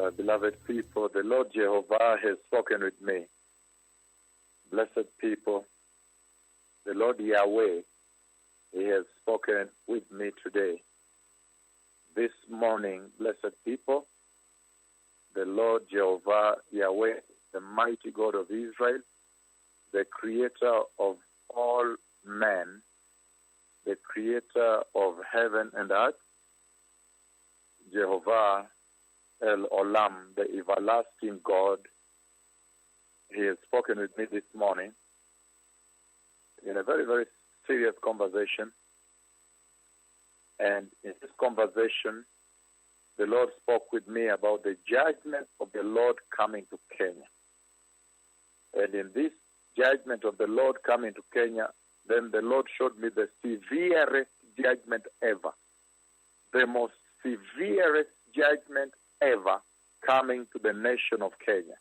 beloved people, the Lord Jehovah has spoken with me. Blessed people, the Lord Yahweh, He has spoken with me today. This morning, blessed people, the Lord Jehovah Yahweh, the mighty God of Israel, the creator of all men, the creator of heaven and earth, Jehovah El Olam, the everlasting God, He has spoken with me this morning in a very, very serious conversation. And in this conversation, the Lord spoke with me about the judgment of the Lord coming to Kenya. And in this judgment of the Lord coming to Kenya, then the Lord showed me the severest judgment ever. The most severest judgment ever coming to the nation of Kenya.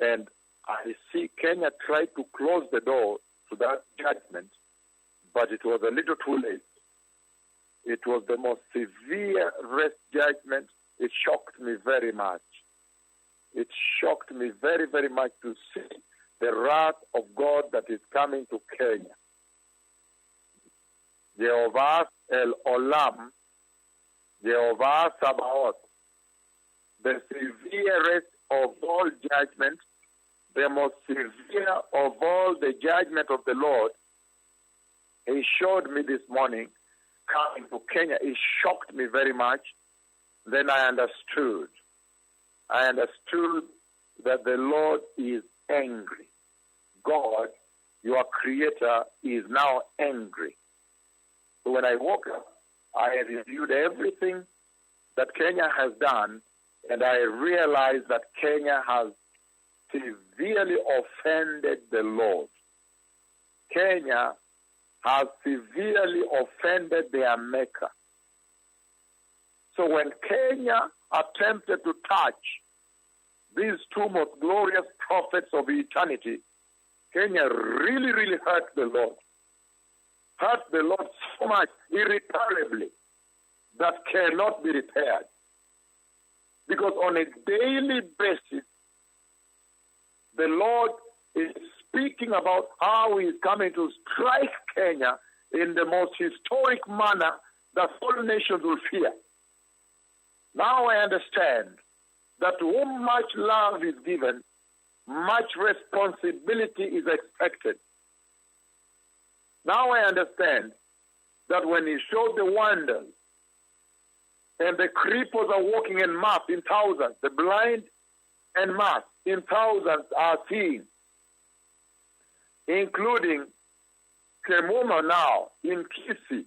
And I see Kenya try to close the door to that judgment, but it was a little too late. It was the most severest judgment. It shocked me very much. It shocked me very, very much to see the wrath of God that is coming to Kenya. Jehovah El Olam, Jehovah Sabaoth, the severest of all judgments, the most severe of all the judgment of the Lord, He showed me this morning coming to Kenya. It shocked me very much. Then I understood. I understood that the Lord is angry. God, your creator, is now angry. So when I woke up, I reviewed everything that Kenya has done, and I realized that Kenya has severely offended the Lord. Kenya has severely offended their Maker. So when Kenya attempted to touch these two most glorious prophets of eternity, Kenya really, really hurt the Lord. Hurt the Lord so much, irreparably, that cannot be repaired. Because on a daily basis, the Lord is speaking about how He is coming to strike Kenya in the most historic manner that all nations will fear. Now I understand that to whom much love is given, much responsibility is expected. Now I understand that when He showed the wonders, and the cripples are walking en mass in thousands, the blind en mass in thousands are seeing, including Kemuma now in Kisi.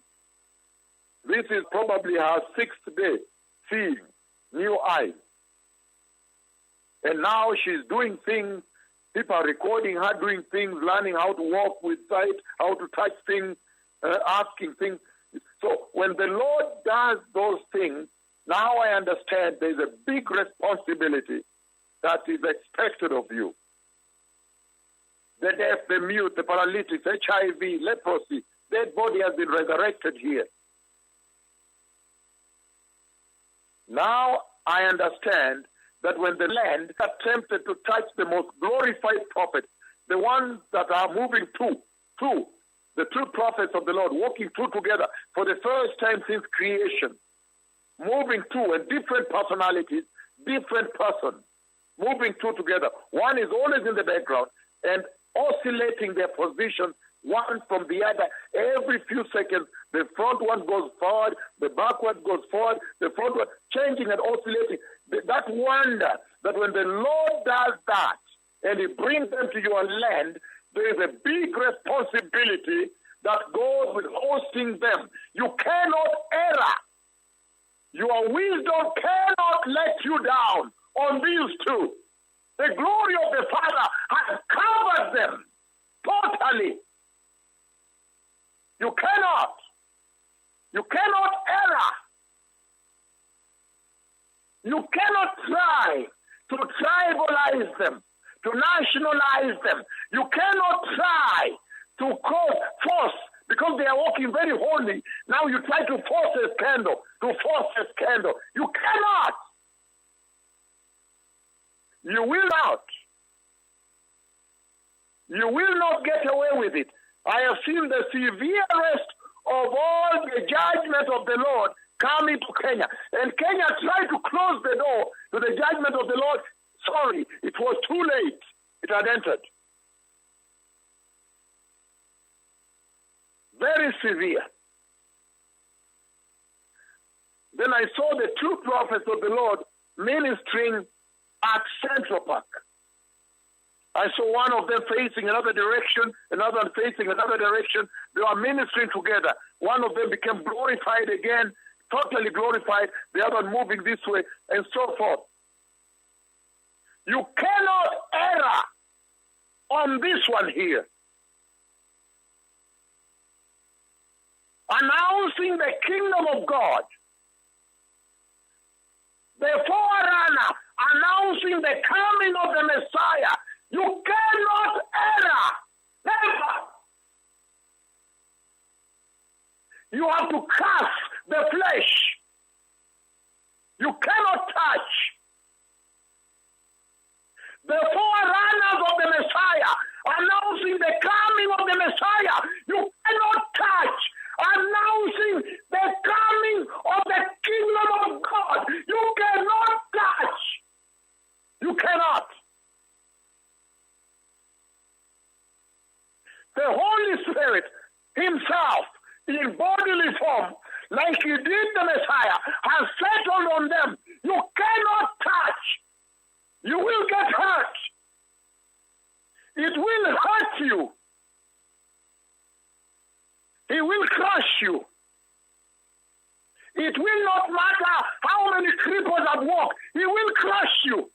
This is probably her 6th day seeing new eyes. And now she's doing things, people are recording her doing things, learning how to walk with sight, how to touch things, asking things. So when the Lord does those things, now I understand there's a big responsibility that is expected of you. The deaf, the mute, the paralytics, HIV, leprosy, dead body has been resurrected here. Now I understand that when the land attempted to touch the most glorified prophets, the ones that are moving the two prophets of the Lord, walking two together for the first time since creation, moving two and different personalities, different persons, moving two together. One is always in the background and oscillating their position one from the other. Every few seconds, the front one goes forward, the back one goes forward, the front one changing and oscillating. That wonder that when the Lord does that and He brings them to your land, there is a big responsibility that goes with hosting them. You cannot err. Your wisdom cannot let you down on these two. The glory of the Father has covered them totally. You cannot err. You cannot try to tribalize them, to nationalize them. You cannot try to cause force because they are walking very holy. Now you try to force a scandal, You cannot. You will not. You will not get away with it. I have seen the severest of all the judgment of the Lord coming to Kenya. And Kenya tried to close the door to the judgment of the Lord. Sorry, it was too late. It had entered. Very severe. Then I saw the two prophets of the Lord ministering at Central Park. I saw one of them facing another direction, another one facing another direction. They were ministering together. One of them became glorified again, totally glorified, the other one moving this way, and so forth. You cannot err on this one here. Announcing the kingdom of God. The forerunner announcing the coming of the Messiah. You cannot err. Never. You have to cast the flesh. You cannot touch. The forerunners of the Messiah announcing the coming of the Messiah. You cannot touch. Announcing the coming of the kingdom of God. You cannot touch. You cannot. The Holy Spirit himself, in bodily form, like he did the Messiah, has settled on them. You cannot touch. You will get hurt. It will hurt you. He will crush you. It will not matter how many cripples have walked. He will crush you.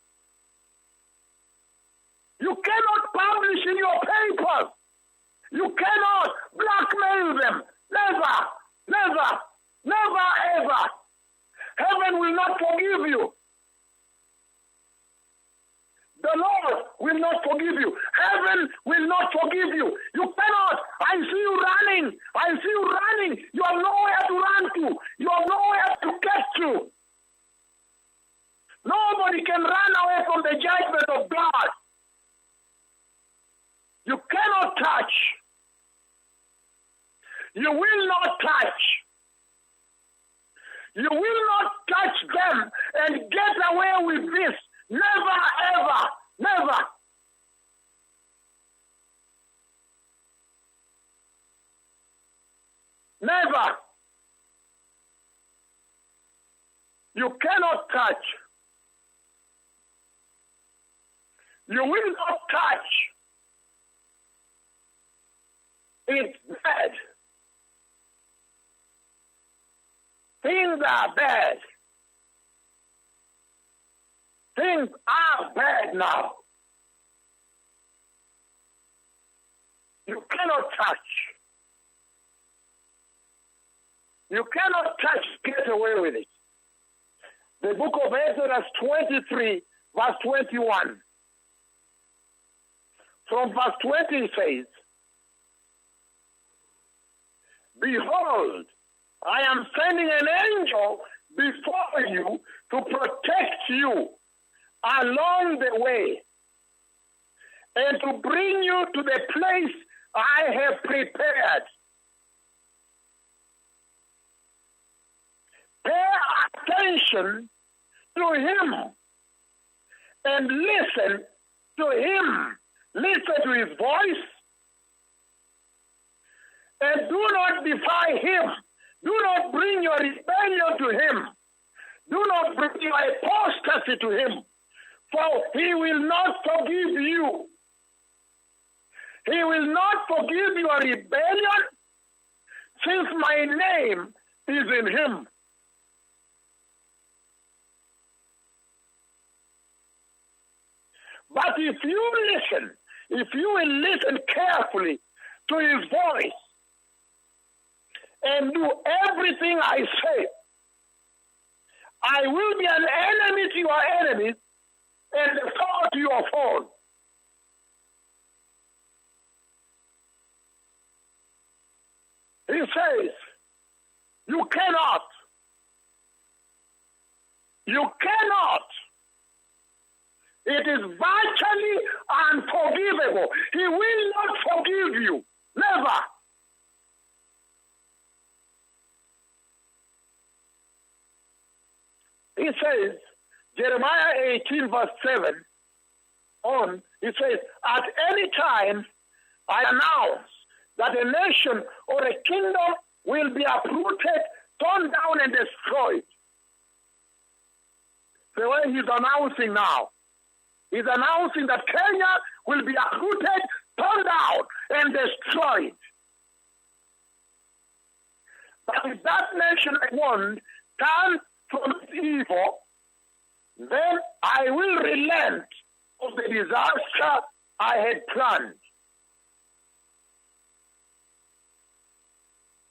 You cannot publish in your papers. You cannot blackmail them. Never, never, never, ever. Heaven will not forgive you. The Lord will not forgive you. Heaven will not forgive you. You cannot. I see you running. I see you running. You have nowhere to run to. You have nowhere to get to. Nobody can run away from the judgment of God. You cannot touch. You will not touch. You will not touch them and get away with this. Never, ever, never. Never. You cannot touch. You will not touch. It's bad. Things are bad. Things are bad now. You cannot touch. You cannot touch, get away with it. The book of Exodus 23, verse 21. From verse 20 it says, "Behold, I am sending an angel before you to protect you along the way and to bring you to the place I have prepared." Pay attention to him and listen to him. Listen to his voice and do not defy him. Do not bring your rebellion to him. Do not bring your apostasy to him, for he will not forgive you. He will not forgive your rebellion, since my name is in him. But if you will listen carefully to his voice and do everything I say, I will be an enemy to your enemies and a foe to your foes. He says, you cannot It is virtually unforgivable. He will not forgive you. Never. He says, Jeremiah 18 verse 7 on, he says, at any time I announce that a nation or a kingdom will be uprooted, torn down, and destroyed. The way he's announcing now. He's announcing that Kenya will be uprooted, torn down, and destroyed. But if that nation I want turns from its evil, then I will relent of the disaster I had planned.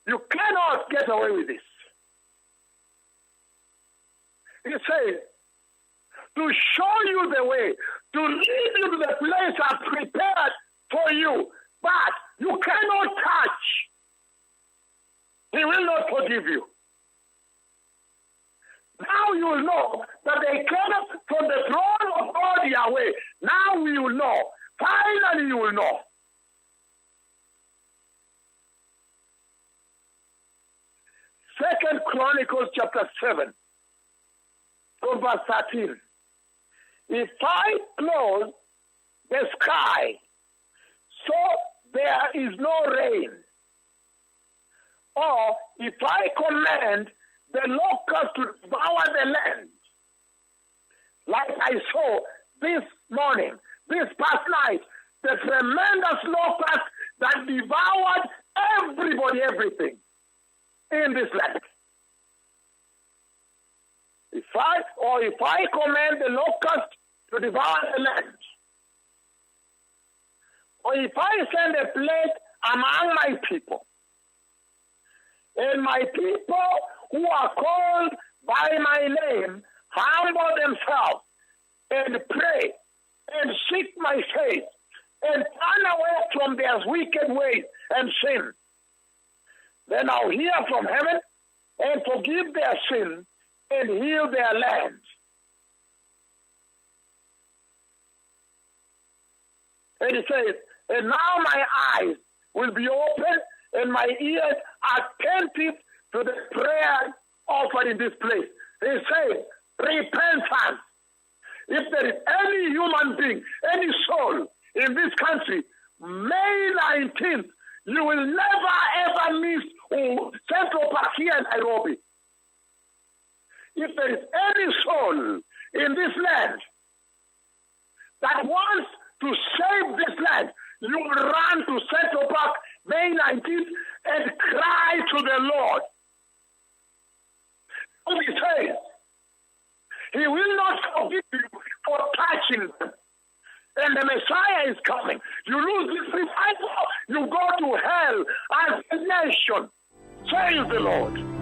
You cannot get away with this. He says, to show you the way, to lead you to the place I've prepared for you, but you cannot touch. He will not forgive you. Now you will know that they cannot from the throne of God Yahweh. Now you will know. Finally you will know. Second Chronicles chapter 7, from verse 13. If I close the sky so there is no rain, or if I command the locust to devour the land, like I saw this morning, this past night, the tremendous locust that devoured everybody, everything in this land. If I command the locust to devour the land, or if I send a plague among my people, and my people who are called by my name humble themselves and pray and seek my face and turn away from their wicked ways and sin, then I'll hear from heaven and forgive their sin and heal their land. And he says, and now my eyes will be open and my ears attentive to the prayer offered in this place. He says, repentance. If there is any human being, any soul in this country, May 19th, you will never ever miss Central Park here in Nairobi. If there is any soul in this land that wants to save this land, you will run to Central Park May 19th and cry to the Lord. What he says, he will not forgive you for touching them. And the Messiah is coming. You lose this revival, you go to hell as a nation. Says the Lord.